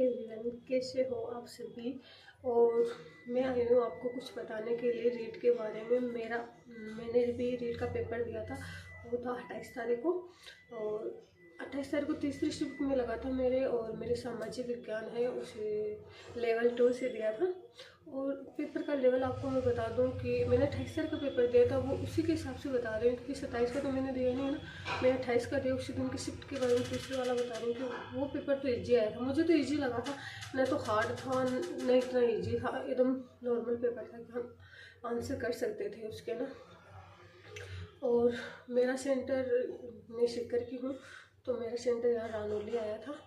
Everyone, कैसे हो आप सभी। और मैं आई हूँ आपको कुछ बताने के लिए रीट के बारे में। मैंने भी रीट का पेपर दिया था, वो था 28 तारीख को। और 28 तारीख को तीसरी शिफ्ट में लगा था मेरे, और मेरे सामाजिक विज्ञान है उसे लेवल 2 से दिया था। और पेपर का लेवल आपको मैं बता दूं कि मैंने 28 तारीख का पेपर दिया था, वो उसी के हिसाब से बता रही हूँ, क्योंकि 27 का तो मैंने दिया नहीं है ना। मैं 28 का दिया, उसी दिन की शिफ्ट के बारे में दूसरे वाला बता रही हूँ कि वो पेपर तो ईजी आया था। मुझे तो ईजी लगा था, न तो हार्ड था न इतना ईजी था, एकदम नॉर्मल पेपर था कि हम आंसर कर सकते थे उसके ना। और मेरा सेंटर, मैं सीकर की हूँ, तो मेरा सेंटर यहाँ रानौली आया था।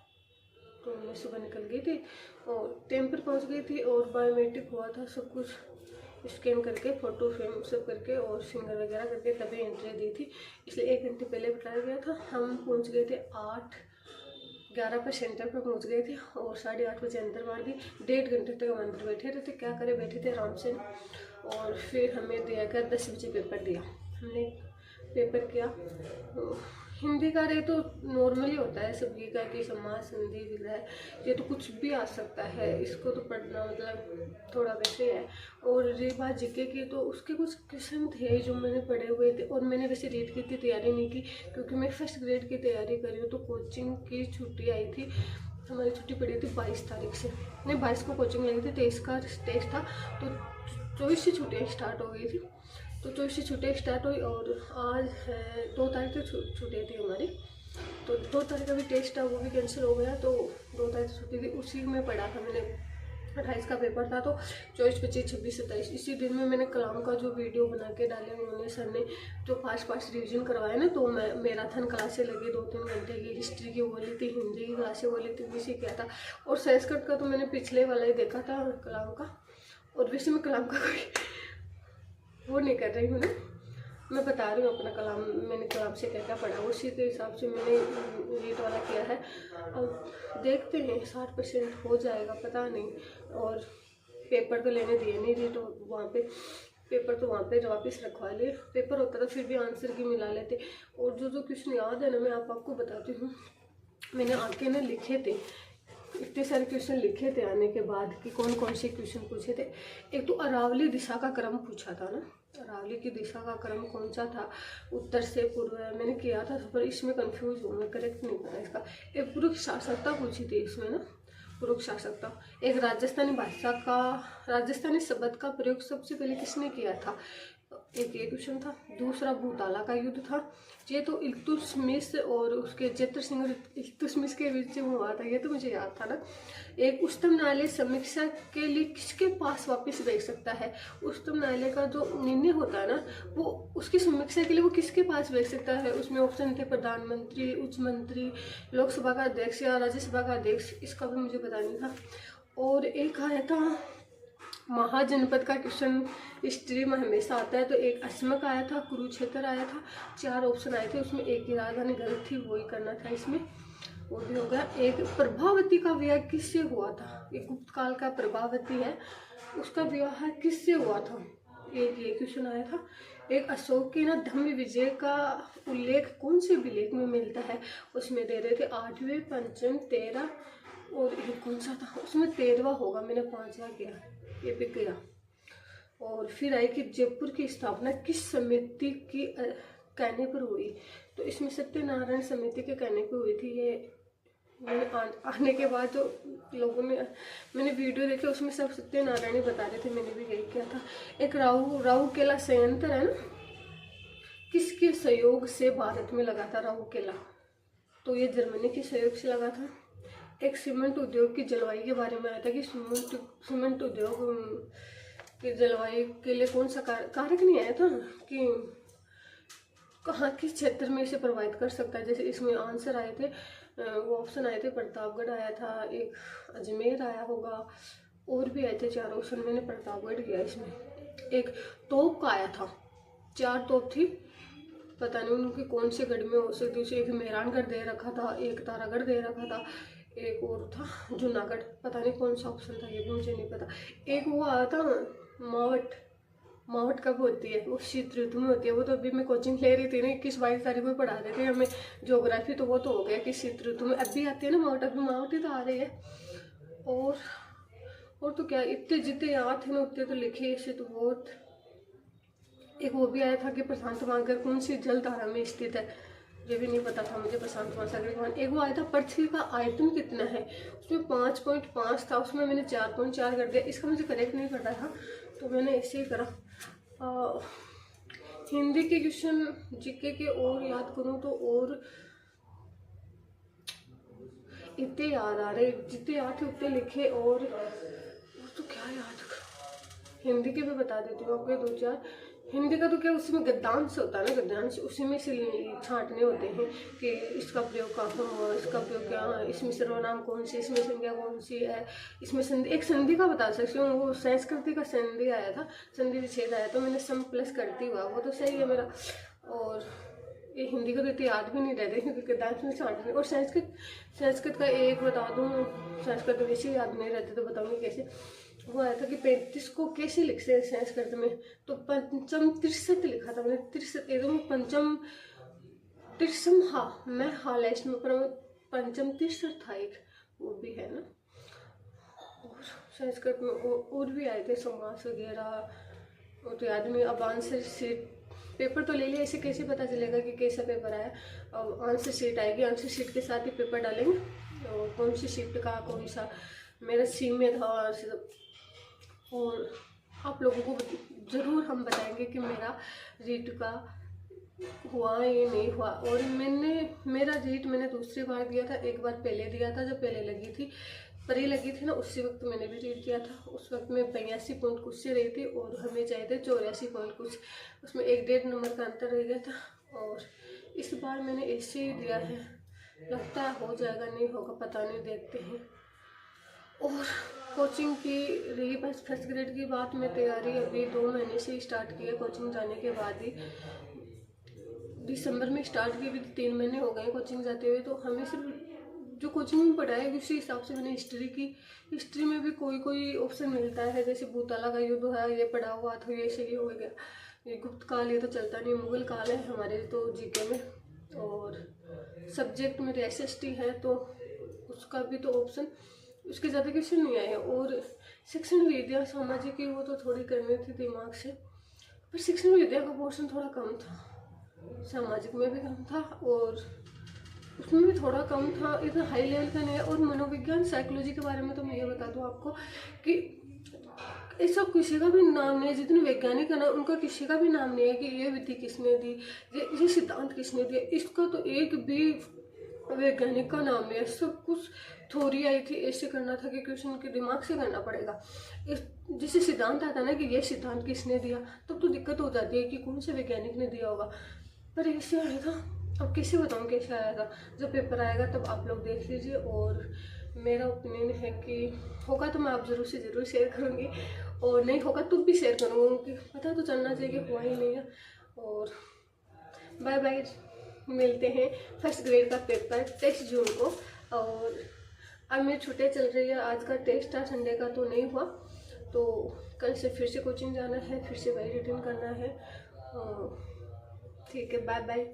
तो मैं सुबह निकल गई थी और टाइम पर पहुँच गई थी, और बायोमेट्रिक हुआ था, सब कुछ स्कैन करके फ़ोटो फ्रेम सब करके और फिंगर वगैरह करके तभी एंट्री दी थी, इसलिए 1 घंटे पहले बताया गया था। हम पहुँच गए थे 8:11 पर सेंटर पर पहुँच गए थे, और 8:30 बजे अंदर मार दी। 1.5 घंटे तक हम अंदर बैठे रहते, क्या करें, बैठे थे आराम से। और फिर हमें दिया गया 10 बजे पेपर दिया हमने। पेपर किया, हिंदी का रे तो नॉर्मली होता है सभी का कि समाज, संधि, विग्रह, ये तो कुछ भी आ सकता है, इसको तो पढ़ना मतलब थोड़ा वैसे है। और रही बात जीके की, तो उसके कुछ क्वेश्चन थे जो मैंने पढ़े हुए थे, और मैंने वैसे रीट की इतनी तैयारी नहीं की, क्योंकि मैं फर्स्ट ग्रेड की तैयारी कर रही हूँ। तो कोचिंग की छुट्टी आई थी, हमारी छुट्टी पड़ी थी 22 तारीख से, नहीं 22 को कोचिंग लगी थी, 23 का टेस्ट था, तो 24 से छुट्टियाँ स्टार्ट हो गई थी। तो 24 से छुट्टियाँ स्टार्ट हुई, और आज है 2 तारीख तक छुट्टियाँ थी हमारी। तो 2 तारीख का भी टेस्ट था, वो भी कैंसिल हो गया, तो 2 तारीख से छुट्टी थी, उसी में पढ़ा था मैंने। 28 का पेपर था, तो 24, 25, 26, 27 इसी दिन में मैंने कलाम का जो वीडियो बना के डाले उन्होंने, सर ने जो फास्ट रिवीजन करवाया ना, तो मैं मैराथन क्लासें लगी 2-3 घंटे की। हिस्ट्री की वो ली थी, हिंदी की क्लासें वो ली थी, वैसे किया था। और संस्कृत का तो मैंने पिछले वाला ही देखा था कलाम का, और वैसे मैं कलाम का कोई वो नहीं कर रही हूँ ना, मैं बता रही हूँ अपना कलाम, मैंने कलाम से क्या क्या पढ़ा, उसी के हिसाब से मैंने रीट वाला किया है। अब देखते हैं 60% हो जाएगा, पता नहीं। और पेपर तो लेने दिए नहीं रीट, वहाँ पे पेपर तो वहाँ पे वापस रखवा लिए। पेपर होता तो फिर भी आंसर की मिला लेते। और जो क्वेश्चन याद है ना, मैं आपको बताती हूँ। मैंने आके ना लिखे थे, इतने सारे क्वेश्चन लिखे थे आने के बाद कि कौन कौन से क्वेश्चन पूछे थे। एक तो अरावली दिशा का क्रम पूछा था ना, अरावली की दिशा का क्रम कौन सा था, उत्तर से पूर्व मैंने किया था, पर इसमें कंफ्यूज हूँ मैं, करेक्ट नहीं पता इसका। एक पुरुष शासकता पूछी थी इसमें ना, पुरुष शासकता। एक राजस्थानी भाषा का, राजस्थानी शब्द का प्रयोग सबसे पहले किसने किया था, एक ये क्वेश्चन था। दूसरा भूताला का युद्ध था, ये तो इल्तुतमिश और उसके जेतर सिंह इल्तुतमिश के बीच में हुआ था, ये तो मुझे याद था ना। एक उच्चतम न्यायालय समीक्षा के लिए किसके पास वापस भेज सकता है, उच्चतम न्यायालय का जो निर्णय होता है ना, वो उसकी समीक्षा के लिए वो किसके पास भेज सकता है। उसमें ऑप्शन थे प्रधानमंत्री, उच्च मंत्री, लोकसभा का अध्यक्ष या राज्यसभा का अध्यक्ष, इसका भी मुझे पता नहीं था। और एक आया था महाजनपद का क्वेश्चन, हिस्ट्री में हमेशा आता है, तो एक अस्मक आया था, कुरुक्षेत्र आया था। 4 ऑप्शन आए थे, उसमें एक की राजधानी गलत थी, वही करना था इसमें, वो भी हो गया। एक प्रभावती का विवाह किससे हुआ था, एक गुप्त काल का प्रभावती है, उसका विवाह किससे हुआ था, एक ये क्वेश्चन आया था। एक अशोक के ना धम्म विजय का उल्लेख कौन से विलेख में मिलता है, उसमें दे रहे थे 8वें, 5वें, 13 और ये कौन सा था, उसमें 13वां होगा, मैंने 5वां किया, ये भी गया। और फिर आई कि जयपुर की स्थापना किस समिति की कहने पर हुई, तो इसमें सत्यनारायण समिति के कहने पर हुई थी। ये मैंने आने के बाद जो लोगों ने, मैंने वीडियो देखे उसमें सब सत्यनारायण ही बता रहे थे, मैंने भी यही किया था। एक राउरकेला संयंत्र है ना, किसके सहयोग से भारत में लगा था राउरकेला, तो ये जर्मनी के सहयोग से लगा था। एक सीमेंट उद्योग की जलवायु के बारे में आया था कि सीमेंट उद्योग की जलवायु के लिए कौन सा कारक नहीं आया था कि कहाँ किस क्षेत्र में इसे प्रभावित कर सकता है। जैसे इसमें आंसर आए थे, वो ऑप्शन आए थे, प्रतापगढ़ आया था, एक अजमेर आया होगा, और भी आए थे 4 ऑप्शन, मैंने प्रतापगढ़ किया इसमें। एक तोप का आया था, 4 तोप थी, पता नहीं उनकी कौन से गढ़ में हो सकती थी। एक मेहरानगढ़ दे रखा था, एक तारागढ़ दे रखा था, एक और था जूनागढ़, पता नहीं कौन सा ऑप्शन था, ये भी मुझे नहीं पता। एक वो आया था मावट, मावट कब होती है, वो शीत ऋतु में होती है, वो तो अभी मैं कोचिंग ले रही थी ना, 21-22 तारीख को पढ़ा रहे थे हमें ज्योग्राफी, तो वो तो हो गया कि शीत ऋतु में, अभी आती है ना मावट, अभी मावट ही तो आ रही है। और तो क्या, इतने जितने याद थे ना उतने तो लिखे ऐसे तो बहुत। एक वो भी आया था कि प्रशांत महासागर कौन सी जल धारा में स्थित है, ये भी नहीं पता था मुझे प्रशांत महासागर कौन। एक वो आया था पृथ्वी का आयतन कितना है, उसमें 5.5 था, उसमें मैंने 4.4 कर दिया। इसका मुझे करेक्ट नहीं करना था तो मैंने ऐसे ही करा। हिंदी के क्वेश्चन जीके के और याद करूँ तो और इतने याद आ रहे, जितने याद थे उतने लिखे। और तो क्या याद, हिंदी के भी बता देती हूँ आपको 2-4। हिंदी का तो क्या, उसमें गद्यांश होता है ना, गद्यांश उसी में से छांटने होते हैं कि इसका प्रयोग कहाँ हुआ, इसका प्रयोग क्या है, इसमें सर्वनाम कौन सी, इसमें संज्ञा कौन सी है, इसमें संधि, एक संधि का बता सकती हूँ। वो संस्कृति का संधि आया था, संधि विच्छेद आया तो मैंने सम प्लस करती हुआ, वो तो सही है मेरा। और ये हिंदी को तो इतनी याद भी नहीं रहते क्योंकि गद्यांश में छांटने। और संस्कृत का एक बता दूँ, संस्कृत तो वैसे याद नहीं रहते तो बताऊँगी कैसे। वो आया था कि 35 को कैसे लिखते हैं संस्कृत में, तो पंचम 63 लिखा था मैंने, 63 एकदम पंचम 63 हा, मैं हा लास्ट में पर पंचम 63 था एक, वो भी है ना। और संस्कृत में और भी आए थे समास वगैरह, वो तो याद नहीं। अब आंसर शीट पेपर तो ले लिया, इसे कैसे पता चलेगा कि कैसा पेपर आया। अब आंसर शीट आएगी, आंसर शीट के साथ ही पेपर डालेंगे। और कौन सी शीट का कौन सा, मेरा सी में था। और आप लोगों को ज़रूर हम बताएंगे कि मेरा रीट का हुआ या नहीं हुआ। और मेरा रीट मैंने दूसरी बार दिया था, एक बार पहले दिया था जब पहले लगी थी, परी लगी थी ना, उसी वक्त मैंने भी रीट दिया था। उस वक्त मैं 82 पॉइंट कुछ से रही थी और हमें चाहिए थे 84 पॉइंट कुछ, उसमें 1-1.5 नंबर का अंतर रह गया था। और इस बार मैंने ऐसे ही दिया है, लगता है हो जाएगा, नहीं होगा पता नहीं, देखते हैं। और कोचिंग की रही बस फर्स्ट ग्रेड की बात में, तैयारी अभी 2 महीने से स्टार्ट की है, कोचिंग जाने के बाद ही दिसंबर में स्टार्ट की, भी 3 महीने हो गए कोचिंग जाते हुए। तो हमें सिर्फ जो कोचिंग में पढ़ाया उसी हिसाब से मैंने हिस्ट्री की। हिस्ट्री में भी कोई ऑप्शन मिलता है, जैसे भूताला का युद्ध है, ये पढ़ा हुआ तो ये सही हो गया। ये गुप्त काल ये तो चलता नहीं, मुगल काल है हमारे तो जीके में। और सब्जेक्ट मेरे SST है तो उसका भी तो ऑप्शन, उसके ज़्यादा क्वेश्चन नहीं आए। और शिक्षण विद्या सामाजिक की वो तो थोड़ी करनी थी दिमाग से, पर शिक्षण विद्या का पोर्शन थोड़ा कम था, सामाजिक में भी कम था और उसमें भी थोड़ा कम था, इतना हाई लेवल का नहीं है। और मनोविज्ञान साइकोलॉजी के बारे में तो मैं ये बता दूँ आपको कि ऐसा किसी का भी नाम नहीं है, जितने वैज्ञानिक है ना उनका किसी का भी नाम नहीं है कि ये विधि किसने दी, ये सिद्धांत किसने दिया, इसका तो एक भी वैज्ञानिक का नाम नहीं है। सब कुछ थ्योरी आई थी, ऐसे करना था कि क्वेश्चन के दिमाग से करना पड़ेगा। जैसे सिद्धांत आता ना कि ये सिद्धांत किसने दिया, तब तो दिक्कत हो जाती है कि कौन से वैज्ञानिक ने दिया होगा। पर ऐसे आएगा, अब कैसे बताऊँ कैसे आएगा, जब पेपर आएगा तब आप लोग देख लीजिए। और मेरा ओपिनियन है कि होगा तो मैं आप ज़रूर से ज़रूर शेयर करूँगी, और नहीं होगा तो भी शेयर करूँगी, क्योंकि पता तो चलना चाहिए कि हुआ ही नहीं है। और बाय बाय, मिलते हैं फर्स्ट ग्रेड का पेपर 23 जून को। और अब मेरी छुट्टियाँ चल रही है, आज का टेस्ट था, संडे का तो नहीं हुआ, तो कल से फिर से कोचिंग जाना है, फिर से वही रिटर्न करना है। ठीक है, बाय बाय,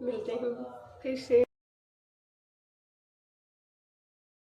मिलते हैं फिर से।